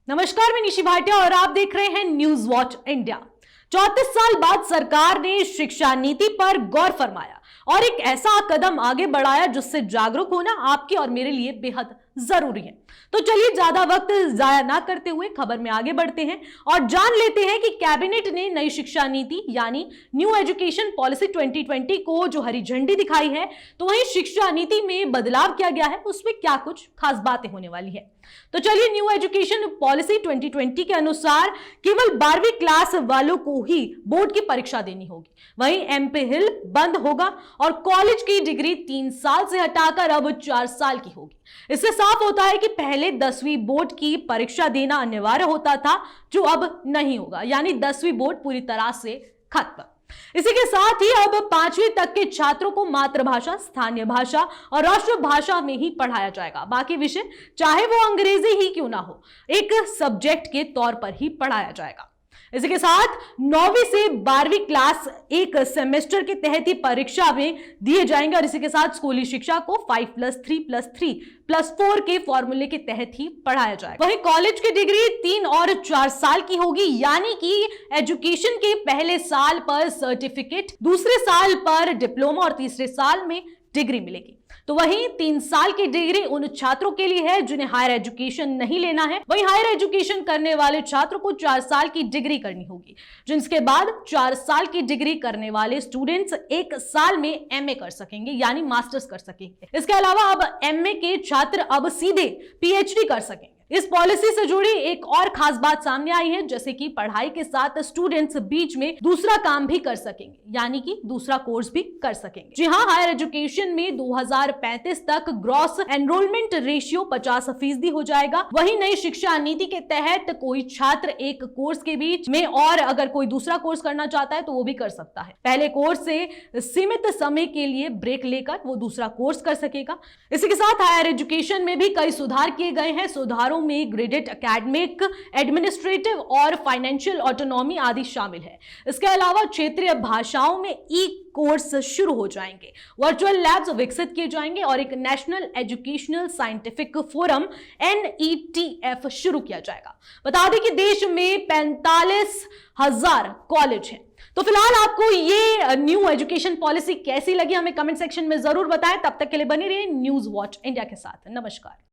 नमस्कार, मैं निशी भाटिया और आप देख रहे हैं न्यूज वॉच इंडिया। 34 साल बाद सरकार ने शिक्षा नीति पर गौर फरमाया और एक ऐसा कदम आगे बढ़ाया जिससे जागरूक होना आपके और मेरे लिए बेहद जरूरी है। तो चलिए ज्यादा वक्त जाया ना करते हुए खबर में आगे बढ़ते हैं और जान लेते हैं कि कैबिनेट ने नई शिक्षा नीति यानी न्यू एजुकेशन पॉलिसी 2020 को जो हरी झंडी दिखाई है, तो वहीं शिक्षा नीति में बदलाव किया गया है, उसमें क्या कुछ खास बातें होने वाली है। तो चलिए, न्यू एजुकेशन पॉलिसी 2020 के अनुसार केवल 12वीं क्लास वालों को ही बोर्ड की परीक्षा देनी होगी। वहीं एमफिल बंद होगा और कॉलेज की डिग्री 3 साल से हटाकर अब 4 साल की होगी। इससे साफ होता है कि पहले 10वीं बोर्ड की परीक्षा देना अनिवार्य होता था, जो अब नहीं होगा, यानी 10वीं बोर्ड पूरी तरह से खत्म। इसी के साथ ही अब 5वीं तक के छात्रों को मातृभाषा, स्थानीय भाषा और राष्ट्रभाषा में ही पढ़ाया जाएगा। बाकी विषय चाहे वो अंग्रेजी ही क्यों ना हो, एक सब्जेक्ट के तौर पर ही पढ़ाया जाएगा। इसी के साथ 9वीं से 12वीं क्लास एक सेमेस्टर के तहत ही परीक्षा में दिए जाएंगे और इसी के साथ स्कूली शिक्षा को 5+3+3+4 के फॉर्मूले के तहत ही पढ़ाया जाएगा। वहीं कॉलेज की डिग्री 3 और 4 साल की होगी, यानी कि एजुकेशन के पहले साल पर सर्टिफिकेट, दूसरे साल पर डिप्लोमा और तीसरे साल में डिग्री मिलेगी। तो वहीं 3 साल की डिग्री उन छात्रों के लिए है जिन्हें हायर एजुकेशन नहीं लेना है। वहीं हायर एजुकेशन करने वाले छात्रों को 4 साल की डिग्री करनी होगी, जिसके बाद 4 साल की डिग्री करने वाले स्टूडेंट्स 1 साल में एमए कर सकेंगे, यानी मास्टर्स कर सकेंगे। इसके अलावा अब एमए के छात्र अब सीधे पीएचडी कर सकेंगे। इस पॉलिसी से जुड़ी एक और खास बात सामने आई है, जैसे कि पढ़ाई के साथ स्टूडेंट्स बीच में दूसरा काम भी कर सकेंगे, यानी कि दूसरा कोर्स भी कर सकेंगे। जी हां, हायर एजुकेशन में 2035 तक ग्रॉस एनरोलमेंट रेशियो 50% हो जाएगा। वहीं नई शिक्षा नीति के तहत कोई छात्र एक कोर्स के बीच में और अगर कोई दूसरा कोर्स करना चाहता है तो वो भी कर सकता है। पहले कोर्स से सीमित समय के लिए ब्रेक लेकर वो दूसरा कोर्स कर सकेगा। इसी के साथ हायर एजुकेशन में भी कई सुधार किए गए हैं। सुधारों में ग्रेडेड एकेडमिक, एडमिनिस्ट्रेटिव और फाइनेंशियल ऑटोनॉमी आदि शामिल है। इसके अलावा क्षेत्रीय भाषाओं में ई कोर्स शुरू हो जाएंगे, वर्चुअल लैब्स विकसित किए जाएंगे और एक national educational scientific forum NETF शुरू किया जाएगा। बता दें कि देश में 45,000 कॉलेज हैं। तो फिलहाल आपको ये न्यू एजुकेशन पॉलिसी कैसी लगी, हमें कमेंट सेक्शन में जरूर बताएं। तब तक के लिए बने रहिए न्यूज वॉच इंडिया के साथ। नमस्कार।